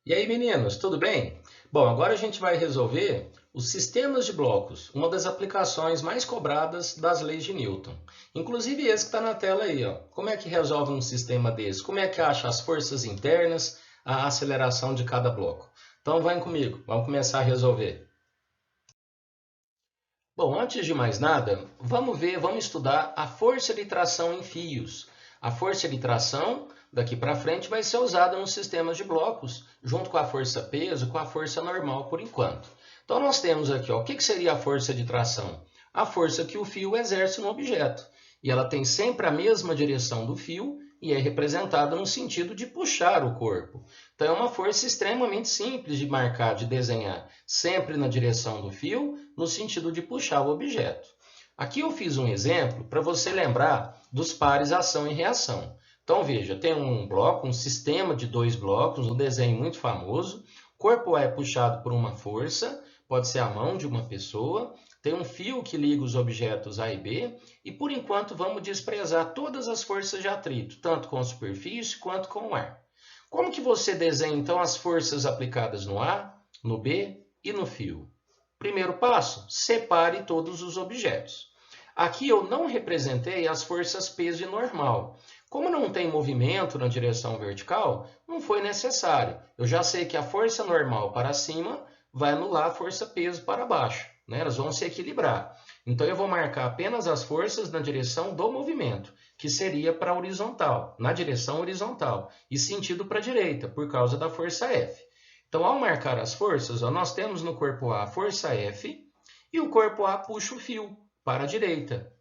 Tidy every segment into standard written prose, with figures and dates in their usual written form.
E aí, meninos, tudo bem? Bom, agora a gente vai resolver os sistemas de blocos, uma das aplicações mais cobradas das leis de Newton. Inclusive esse que está na tela aí, ó. Como é que resolve um sistema desse? Como é que acha as forças internas, a aceleração de cada bloco? Então, vem comigo, vamos começar a resolver. Bom, antes de mais nada, vamos estudar a força de tração em fios. A força de tração, daqui para frente, vai ser usada nos sistemas de blocos, junto com a força-peso, com a força normal por enquanto. Então, nós temos aqui, ó, o que seria a força de tração? A força que o fio exerce no objeto. E ela tem sempre a mesma direção do fio e é representada no sentido de puxar o corpo. Então, é uma força extremamente simples de marcar, de desenhar, sempre na direção do fio, no sentido de puxar o objeto. Aqui eu fiz um exemplo para você lembrar dos pares ação e reação. Então, veja, tem um bloco, um sistema de dois blocos, um desenho muito famoso. O corpo A é puxado por uma força, pode ser a mão de uma pessoa, tem um fio que liga os objetos A e B, e por enquanto vamos desprezar todas as forças de atrito, tanto com a superfície quanto com o ar. Como que você desenha então as forças aplicadas no A, no B e no fio? Primeiro passo, separe todos os objetos. Aqui eu não representei as forças peso e normal. Como não tem movimento na direção vertical, não foi necessário. Eu já sei que a força normal para cima vai anular a força peso para baixo, né? Elas vão se equilibrar. Então eu vou marcar apenas as forças na direção do movimento, que seria para a horizontal, na direção horizontal, e sentido para a direita, por causa da força F. Então, ao marcar as forças, ó, nós temos no corpo A a força F e o corpo A puxa o fio para a direita.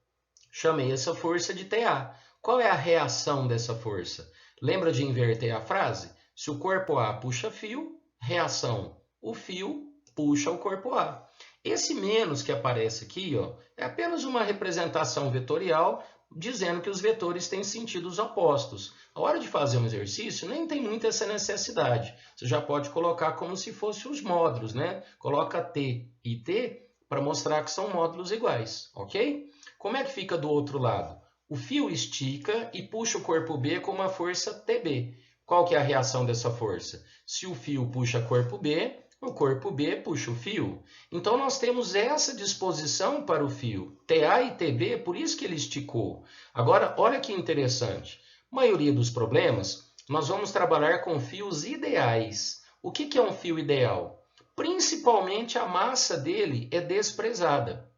Chamei essa força de TA. Qual é a reação dessa força? Lembra de inverter a frase? Se o corpo A puxa fio, reação, o fio puxa o corpo A. Esse menos que aparece aqui, ó, é apenas uma representação vetorial dizendo que os vetores têm sentidos opostos. A hora de fazer um exercício, nem tem muito essa necessidade. Você já pode colocar como se fossem os módulos, né? Coloca T e T para mostrar que são módulos iguais, ok? Como é que fica do outro lado? O fio estica e puxa o corpo B com uma força TB. Qual que é a reação dessa força? Se o fio puxa corpo B, o corpo B puxa o fio. Então, nós temos essa disposição para o fio, TA e TB, por isso que ele esticou. Agora, olha que interessante. A maioria dos problemas, nós vamos trabalhar com fios ideais. O que é um fio ideal? Principalmente a massa dele é desprezada.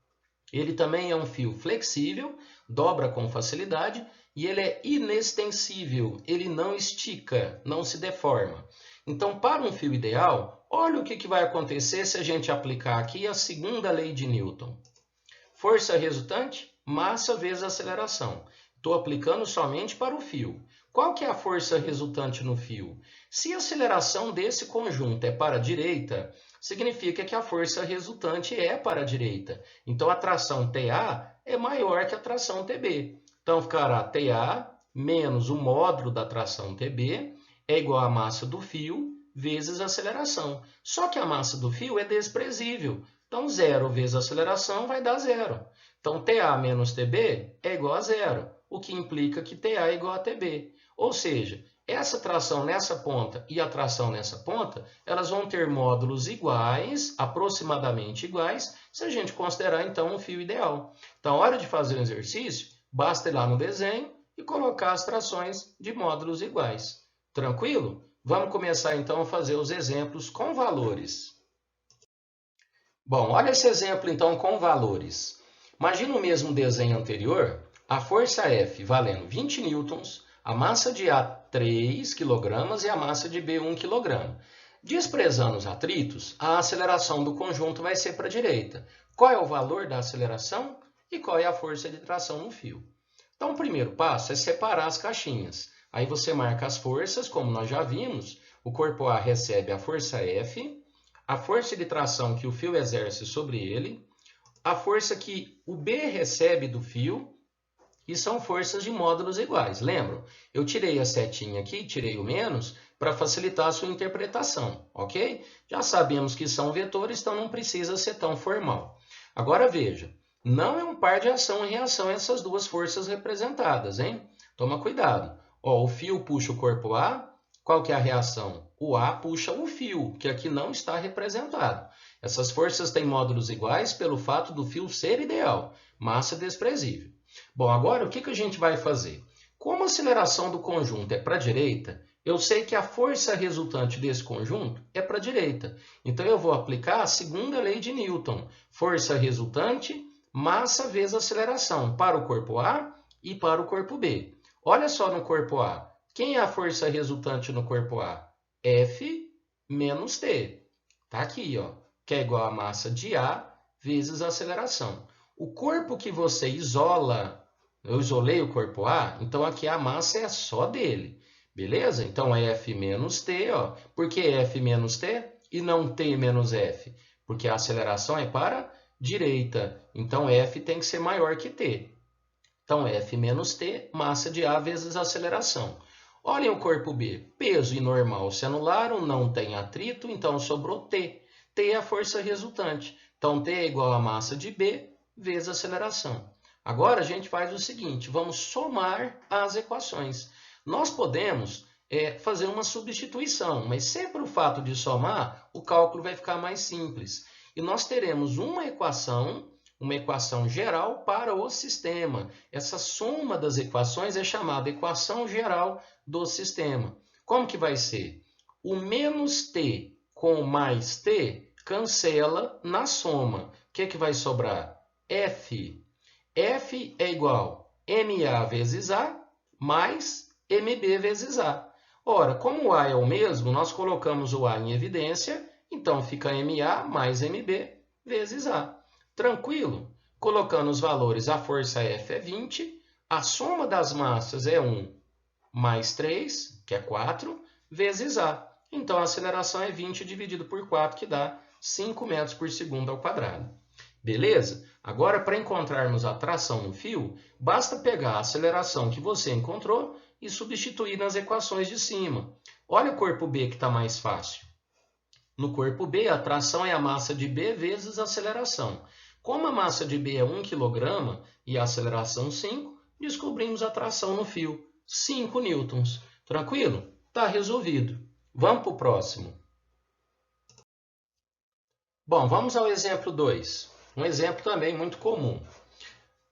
Ele também é um fio flexível, dobra com facilidade e ele é inextensível, ele não estica, não se deforma. Então, para um fio ideal, olha o que vai acontecer se a gente aplicar aqui a segunda lei de Newton. Força resultante, massa vezes aceleração. Estou aplicando somente para o fio. Qual que é a força resultante no fio? Se a aceleração desse conjunto é para a direita, significa que a força resultante é para a direita. Então, a tração TA é maior que a tração TB. Então, ficará TA menos o módulo da tração TB é igual à massa do fio vezes a aceleração. Só que a massa do fio é desprezível. Então, 0 vezes a aceleração vai dar 0. Então, TA menos TB é igual a 0, o que implica que TA é igual a TB. Ou seja, essa tração nessa ponta e a tração nessa ponta, elas vão ter módulos iguais, aproximadamente iguais, se a gente considerar, então, um fio ideal. Então, na hora de fazer o exercício, basta ir lá no desenho e colocar as trações de módulos iguais. Tranquilo? Vamos começar, então, a fazer os exemplos com valores. Bom, olha esse exemplo, então, com valores. Imagina o mesmo desenho anterior, a força F valendo 20 newtons, a massa de A 3 kg e a massa de B 1 kg. Desprezando os atritos, a aceleração do conjunto vai ser para a direita. Qual é o valor da aceleração e qual é a força de tração no fio? Então, o primeiro passo é separar as caixinhas. Aí você marca as forças, como nós já vimos. O corpo A recebe a força F, a força de tração que o fio exerce sobre ele, a força que o B recebe do fio, e são forças de módulos iguais. Lembram? Eu tirei a setinha aqui, tirei o menos, para facilitar a sua interpretação, ok? Já sabemos que são vetores, então não precisa ser tão formal. Agora veja, não é um par de ação e reação essas duas forças representadas, hein? Toma cuidado. Ó, o fio puxa o corpo A, Qual que é a reação? O A puxa o fio, que aqui não está representado. Essas forças têm módulos iguais pelo fato do fio ser ideal, massa desprezível. Bom, agora o que a gente vai fazer? Como a aceleração do conjunto é para a direita, eu sei que a força resultante desse conjunto é para a direita. Então, eu vou aplicar a segunda lei de Newton. Força resultante, massa vezes aceleração, para o corpo A e para o corpo B. Olha só no corpo A. Quem é a força resultante no corpo A? F menos T. Está aqui, ó, que é igual a massa de A vezes a aceleração. O corpo que você isola, eu isolei o corpo A, então aqui a massa é só dele. Beleza? Então, F menos T, ó. Por que F menos T e não T menos F? Porque a aceleração é para a direita. Então, F tem que ser maior que T. Então, F menos T, massa de A vezes a aceleração. Olhem o corpo B. Peso e normal se anularam, não tem atrito, então sobrou T. T é a força resultante. Então, T é igual a massa de B vezes a aceleração. Agora, a gente faz o seguinte, vamos somar as equações. Nós podemos fazer uma substituição, mas sempre o fato de somar, o cálculo vai ficar mais simples. E nós teremos uma equação geral para o sistema. Essa soma das equações é chamada equação geral do sistema. Como que vai ser? O menos t com mais t cancela na soma. O que vai sobrar? F. F é igual a MA vezes A mais MB vezes A. Ora, como o A é o mesmo, nós colocamos o A em evidência, então fica MA mais MB vezes A. Tranquilo? Colocando os valores, a força F é 20, a soma das massas é 1 mais 3, que é 4, vezes A. Então, a aceleração é 20 dividido por 4, que dá 5 metros por segundo ao quadrado. Beleza? Agora, para encontrarmos a tração no fio, basta pegar a aceleração que você encontrou e substituir nas equações de cima. Olha o corpo B que está mais fácil. No corpo B, a tração é a massa de B vezes a aceleração. Como a massa de B é 1 kg e a aceleração 5, descobrimos a tração no fio, 5 newtons. Tranquilo? Está resolvido. Vamos para o próximo. Bom, vamos ao exemplo 2. Um exemplo também muito comum.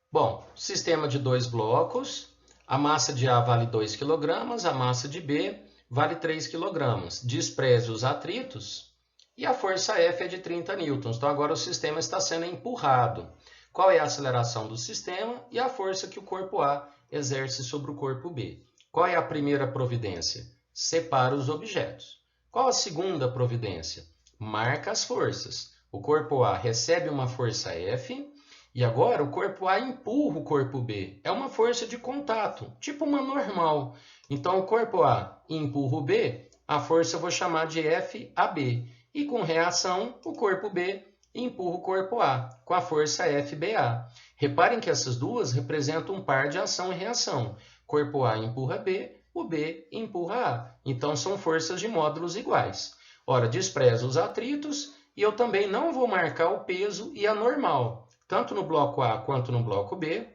Bom, sistema de 2 blocos. A massa de A vale 2 kg, a massa de B vale 3 kg. Despreze os atritos e a força F é de 30 newtons. Então, agora o sistema está sendo empurrado. Qual é a aceleração do sistema e a força que o corpo A exerce sobre o corpo B? Qual é a primeira providência? Separa os objetos. Qual a segunda providência? Marca as forças. O corpo A recebe uma força F e agora o corpo A empurra o corpo B. É uma força de contato, tipo uma normal. Então, o corpo A empurra o B, a força eu vou chamar de FAB. E com reação, o corpo B empurra o corpo A, com a força FBA. Reparem que essas duas representam um par de ação e reação. Corpo A empurra B, o B empurra A. Então, são forças de módulos iguais. Ora, desprezo os atritos e eu também não vou marcar o peso e a normal. Tanto no bloco A quanto no bloco B,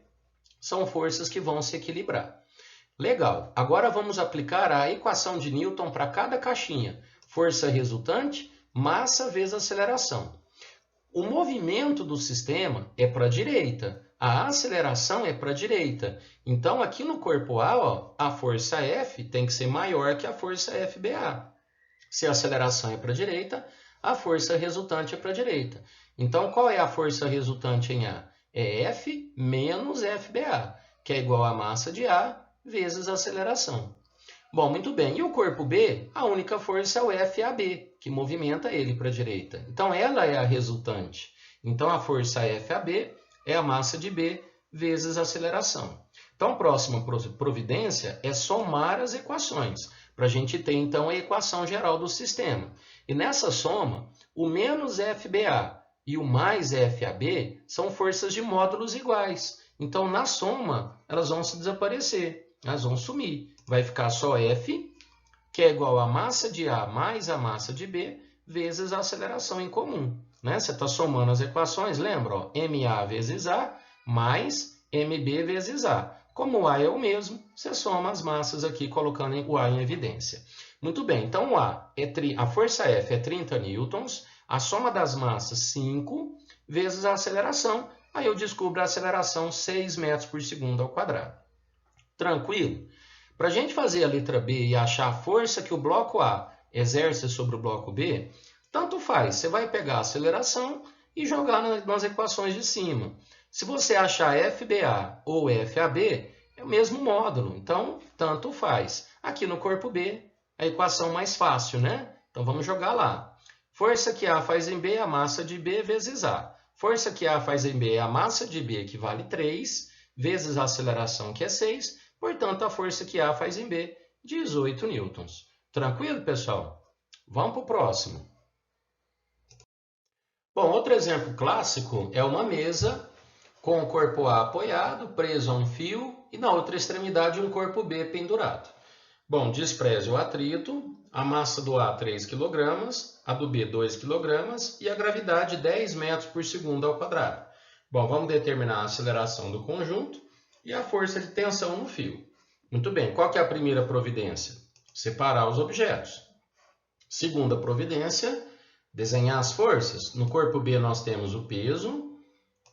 são forças que vão se equilibrar. Legal. Agora vamos aplicar a equação de Newton para cada caixinha. Força resultante, massa vezes aceleração. O movimento do sistema é para a direita, a aceleração é para a direita. Então, aqui no corpo A, ó, a força F tem que ser maior que a força FBA. Se a aceleração é para a direita, a força resultante é para a direita. Então, qual é a força resultante em A? É F menos FBA, que é igual a massa de A vezes a aceleração. Bom, muito bem. E o corpo B, a única força é o FAB, que movimenta ele para a direita. Então, ela é a resultante. Então, a força FAB é a massa de B vezes a aceleração. Então, a próxima providência é somar as equações, para a gente ter, então, a equação geral do sistema. E nessa soma, o menos FBA e o mais FAB são forças de módulos iguais. Então, na soma, elas vão se desaparecer, elas vão sumir. Vai ficar só F, que é igual a massa de A mais a massa de B, vezes a aceleração em comum. Né? Você está somando as equações, lembra? Ó, MA vezes A mais MB vezes A. Como o A é o mesmo, você soma as massas aqui, colocando o A em evidência. Muito bem, então a força F é 30 newtons, a soma das massas 5 vezes a aceleração, aí eu descubro a aceleração 6 metros por segundo ao quadrado. Tranquilo? Para a gente fazer a letra B e achar a força que o bloco A exerce sobre o bloco B, tanto faz, você vai pegar a aceleração e jogar nas equações de cima. Se você achar FBA ou FAB, é o mesmo módulo, então tanto faz. Aqui no corpo B, a equação mais fácil, né? Então vamos jogar lá. Força que A faz em B é a massa de B vezes A. Força que A faz em B é a massa de B, que vale 3, vezes a aceleração, que é 6. Portanto, a força que A faz em B, 18 newtons. Tranquilo, pessoal? Vamos para o próximo. Bom, outro exemplo clássico é uma mesa com o corpo A apoiado, preso a um fio, e na outra extremidade um corpo B pendurado. Bom, despreze o atrito, a massa do A 3 kg, a do B 2 kg e a gravidade 10 metros por segundo ao quadrado. Bom, vamos determinar a aceleração do conjunto e a força de tensão no fio. Muito bem, qual que é a primeira providência? Separar os objetos. Segunda providência, desenhar as forças. No corpo B nós temos o peso,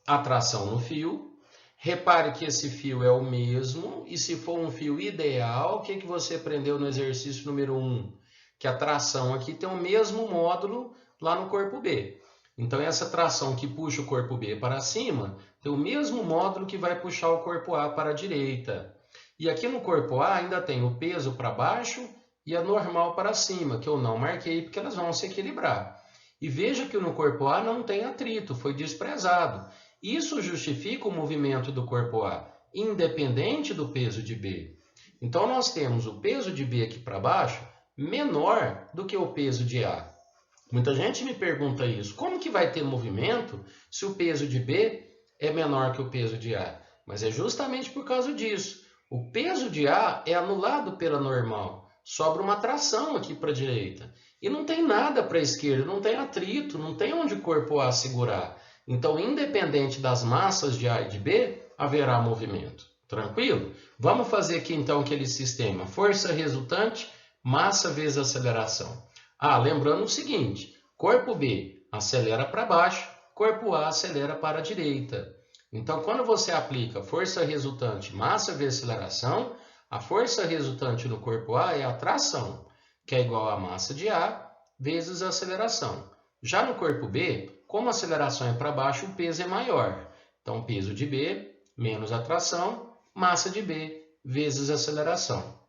a tração no fio. Repare que esse fio é o mesmo, e se for um fio ideal, o que você aprendeu no exercício número 1? Que a tração aqui tem o mesmo módulo lá no corpo B. Então, essa tração que puxa o corpo B para cima, tem o mesmo módulo que vai puxar o corpo A para a direita. E aqui no corpo A ainda tem o peso para baixo e a normal para cima, que eu não marquei porque elas vão se equilibrar. E veja que no corpo A não tem atrito, foi desprezado. Isso justifica o movimento do corpo A, independente do peso de B. Então, nós temos o peso de B aqui para baixo menor do que o peso de A. Muita gente me pergunta isso. Como que vai ter movimento se o peso de B é menor que o peso de A? Mas é justamente por causa disso. O peso de A é anulado pela normal. Sobra uma tração aqui para a direita. E não tem nada para a esquerda, não tem atrito, não tem onde o corpo A segurar. Então, independente das massas de A e de B, haverá movimento. Tranquilo? Vamos fazer aqui então aquele sistema. Força resultante, massa vezes aceleração. Lembrando o seguinte, corpo B acelera para baixo, corpo A acelera para a direita. Então, quando você aplica força resultante, massa vezes aceleração, a força resultante no corpo A é a tração, que é igual a massa de A vezes a aceleração. Já no corpo B, como a aceleração é para baixo, o peso é maior. Então, peso de B menos a tração, massa de B vezes a aceleração.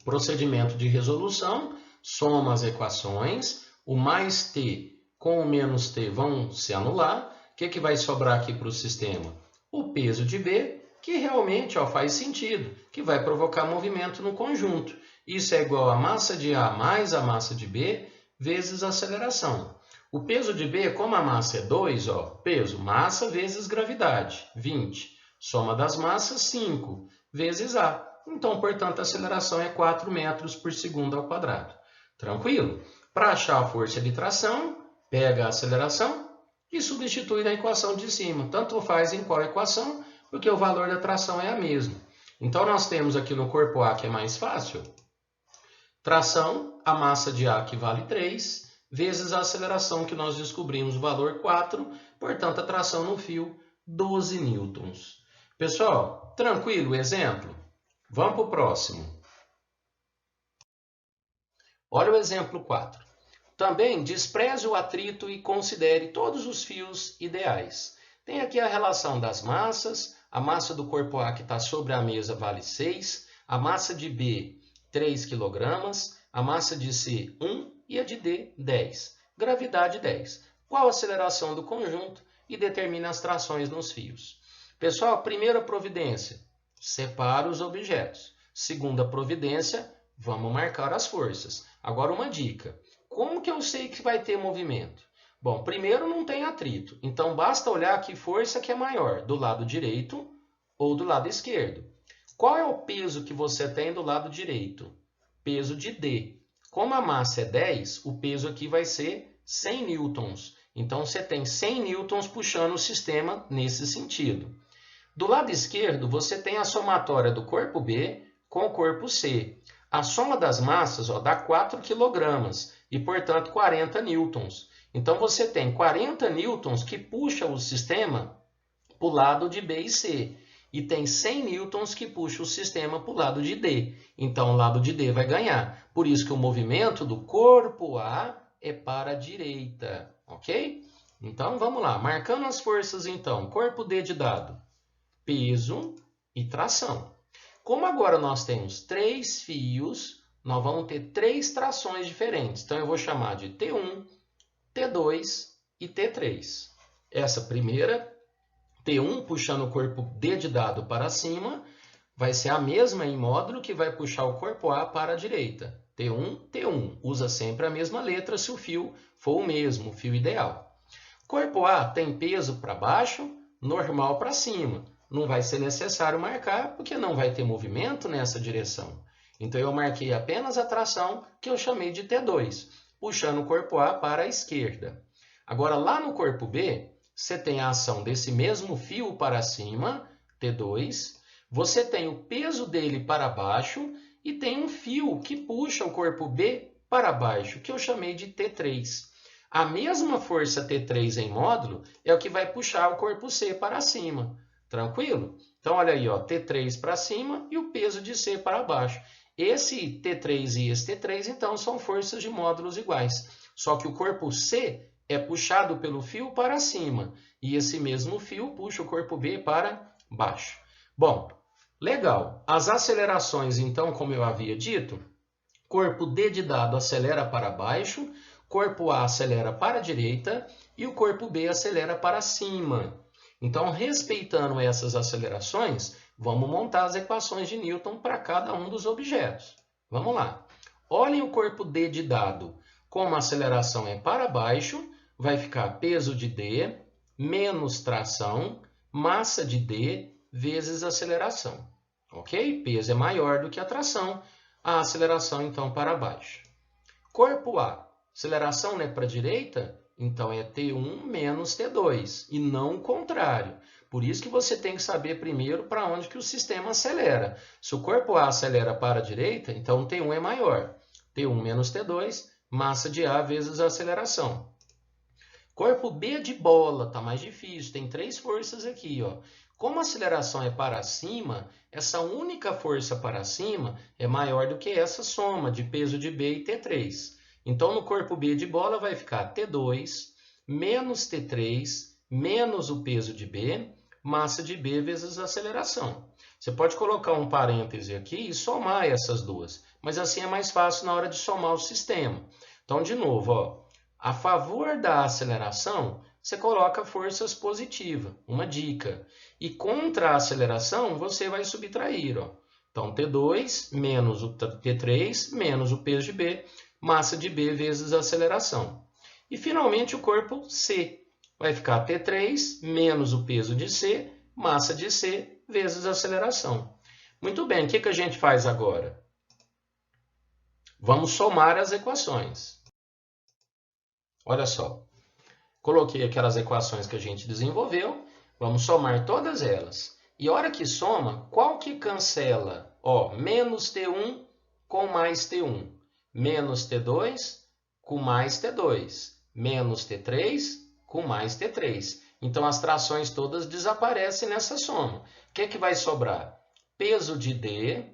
Procedimento de resolução, soma as equações, o mais t com o menos t vão se anular. O que vai sobrar aqui para o sistema? O peso de B, que realmente faz sentido, que vai provocar movimento no conjunto. Isso é igual a massa de A mais a massa de B vezes a aceleração. O peso de B, como a massa é 2, peso, massa vezes gravidade, 20. Soma das massas, 5, vezes A. Então, portanto, a aceleração é 4 metros por segundo ao quadrado. Tranquilo? Para achar a força de tração, pega a aceleração e substitui na equação de cima. Tanto faz em qual equação, porque o valor da tração é a mesma. Então, nós temos aqui no corpo A, que é mais fácil, tração, a massa de A que vale 3, vezes a aceleração que nós descobrimos o valor 4, portanto, a tração no fio, 12 newtons. Pessoal, tranquilo o exemplo? Vamos para o próximo. Olha o exemplo 4. Também despreze o atrito e considere todos os fios ideais. Tem aqui a relação das massas, a massa do corpo A que está sobre a mesa vale 6, a massa de B 3 kg, a massa de C 1 e a de D 10. Gravidade 10. Qual a aceleração do conjunto? E determina as trações nos fios. Pessoal, primeira providência, separa os objetos. Segunda providência, vamos marcar as forças. Agora uma dica, como que eu sei que vai ter movimento? Bom, primeiro não tem atrito, então basta olhar que força que é maior, do lado direito ou do lado esquerdo. Qual é o peso que você tem do lado direito? Peso de D. Como a massa é 10, o peso aqui vai ser 100 newtons. Então, você tem 100 newtons puxando o sistema nesse sentido. Do lado esquerdo, você tem a somatória do corpo B com o corpo C. A soma das massas dá 4 quilogramas e, portanto, 40 newtons. Então, você tem 40 newtons que puxa o sistema para o lado de B e C. E tem 100 newtons que puxa o sistema para o lado de D. Então, o lado de D vai ganhar. Por isso que o movimento do corpo A é para a direita, ok? Então, vamos lá. Marcando as forças, então. Corpo D de dado. Peso e tração. Como agora nós temos 3 fios, nós vamos ter 3 trações diferentes. Então, eu vou chamar de T1, T2 e T3. Essa primeira, T1 puxando o corpo D de dado para cima, vai ser a mesma em módulo que vai puxar o corpo A para a direita. T1, T1. Usa sempre a mesma letra se o fio for o mesmo, o fio ideal. Corpo A tem peso para baixo, normal para cima. Não vai ser necessário marcar, porque não vai ter movimento nessa direção. Então, eu marquei apenas a tração, que eu chamei de T2, puxando o corpo A para a esquerda. Agora, lá no corpo B, você tem a ação desse mesmo fio para cima, T2. Você tem o peso dele para baixo e tem um fio que puxa o corpo B para baixo, que eu chamei de T3. A mesma força T3 em módulo é o que vai puxar o corpo C para cima. Tranquilo? Então, olha aí, T3 para cima e o peso de C para baixo. Esse T3 e esse T3, então, são forças de módulos iguais. Só que o corpo C é puxado pelo fio para cima e esse mesmo fio puxa o corpo B para baixo. Bom, legal. As acelerações, então, como eu havia dito, corpo D de dado acelera para baixo, corpo A acelera para a direita e o corpo B acelera para cima. Então, respeitando essas acelerações, vamos montar as equações de Newton para cada um dos objetos. Vamos lá. Olhem o corpo D de dado. Como a aceleração é para baixo, vai ficar peso de D menos tração, massa de D vezes aceleração. Ok? Peso é maior do que a tração, a aceleração, então, para baixo. Corpo A. Aceleração não é para a direita? Então, é T1 menos T2, e não o contrário. Por isso que você tem que saber primeiro para onde que o sistema acelera. Se o corpo A acelera para a direita, então T1 é maior. T1 menos T2, massa de A vezes a aceleração. Corpo B de bola, está mais difícil, tem 3 forças aqui. Como a aceleração é para cima, essa única força para cima é maior do que essa soma de peso de B e T3. Então, no corpo B de bola vai ficar T2 menos T3 menos o peso de B, massa de B vezes a aceleração. Você pode colocar um parêntese aqui e somar essas duas, mas assim é mais fácil na hora de somar o sistema. Então, de novo, a favor da aceleração, você coloca forças positivas, uma dica. E contra a aceleração, você vai subtrair. Então, T2 menos o T3 menos o peso de B, massa de B vezes a aceleração. E, finalmente, o corpo C. Vai ficar T3 menos o peso de C, massa de C vezes a aceleração. Muito bem, o que a gente faz agora? Vamos somar as equações. Olha só, coloquei aquelas equações que a gente desenvolveu, vamos somar todas elas. E a hora que soma, qual que cancela? Menos T1 com mais T1. Menos T2 com mais T2, menos T3 com mais T3. Então, as trações todas desaparecem nessa soma. O que vai sobrar? Peso de D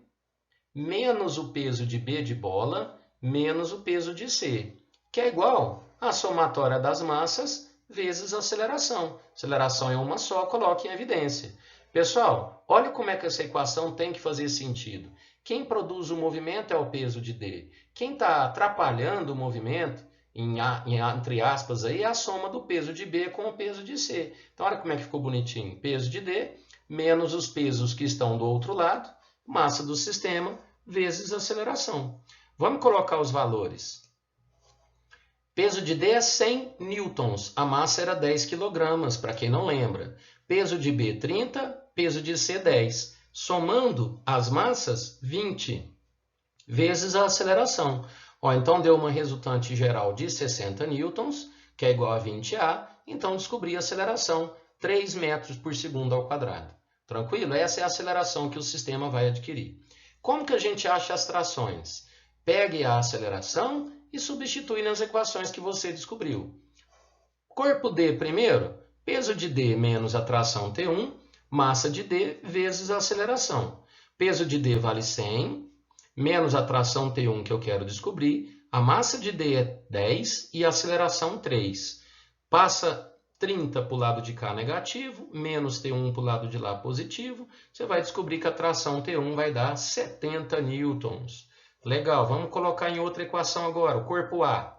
menos o peso de B de bola menos o peso de C, que é igual a somatória das massas vezes a aceleração. Aceleração é uma só, coloque em evidência. Pessoal, olha como é que essa equação tem que fazer sentido. Quem produz o movimento é o peso de D. Quem está atrapalhando o movimento, entre aspas, aí, é a soma do peso de B com o peso de C. Então, olha como é que ficou bonitinho. Peso de D menos os pesos que estão do outro lado, massa do sistema, vezes aceleração. Vamos colocar os valores. Peso de D é 100 newtons. A massa era 10 kg, para quem não lembra. Peso de B, 30. Peso de C, 10. Somando as massas, 20. Vezes a aceleração. Então, deu uma resultante geral de 60 newtons, que é igual a 20A. Então, descobri a aceleração, 3 metros por segundo ao quadrado. Tranquilo? Essa é a aceleração que o sistema vai adquirir. Como que a gente acha as trações? Pegue a aceleração e substitui nas equações que você descobriu. Corpo D primeiro, peso de D menos a tração T1, massa de D vezes a aceleração. Peso de D vale 100, menos a tração T1 que eu quero descobrir. A massa de D é 10 e a aceleração 3. Passa 30 para o lado de cá negativo, menos T1 para o lado de lá positivo. Você vai descobrir que a tração T1 vai dar 70 newtons. Legal, vamos colocar em outra equação agora, o corpo A.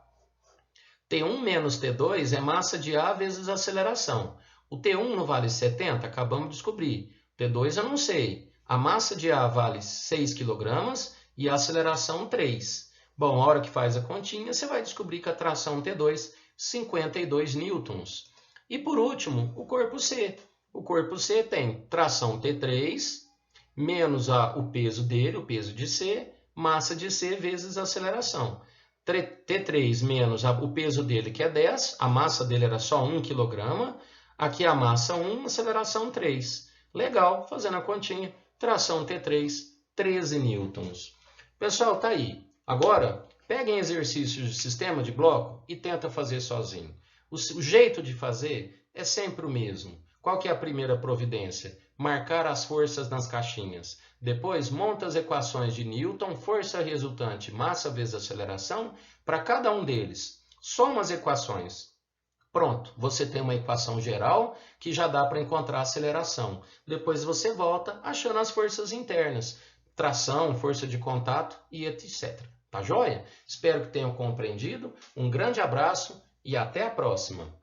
T1 menos T2 é massa de A vezes aceleração. O T1 não vale 70? Acabamos de descobrir. T2 eu não sei. A massa de A vale 6 kg e a aceleração 3. Bom, a hora que faz a continha, você vai descobrir que a tração T2, 52 newtons. E por último, o corpo C. O corpo C tem tração T3 menos o peso dele, o peso de C, massa de C vezes aceleração. T3 menos o peso dele, que é 10, a massa dele era só 1 kg, aqui a massa 1, aceleração 3. Legal, fazendo a continha, tração T3, 13 newtons. Pessoal, tá aí. Agora, peguem exercícios de sistema de bloco e tenta fazer sozinho. O jeito de fazer é sempre o mesmo. Qual que é a primeira providência? Marcar as forças nas caixinhas. Depois, monta as equações de Newton, força resultante, massa vezes aceleração, para cada um deles. Soma as equações. Pronto, você tem uma equação geral que já dá para encontrar a aceleração. Depois você volta achando as forças internas, tração, força de contato e etc. Tá joia? Espero que tenham compreendido. Um grande abraço e até a próxima!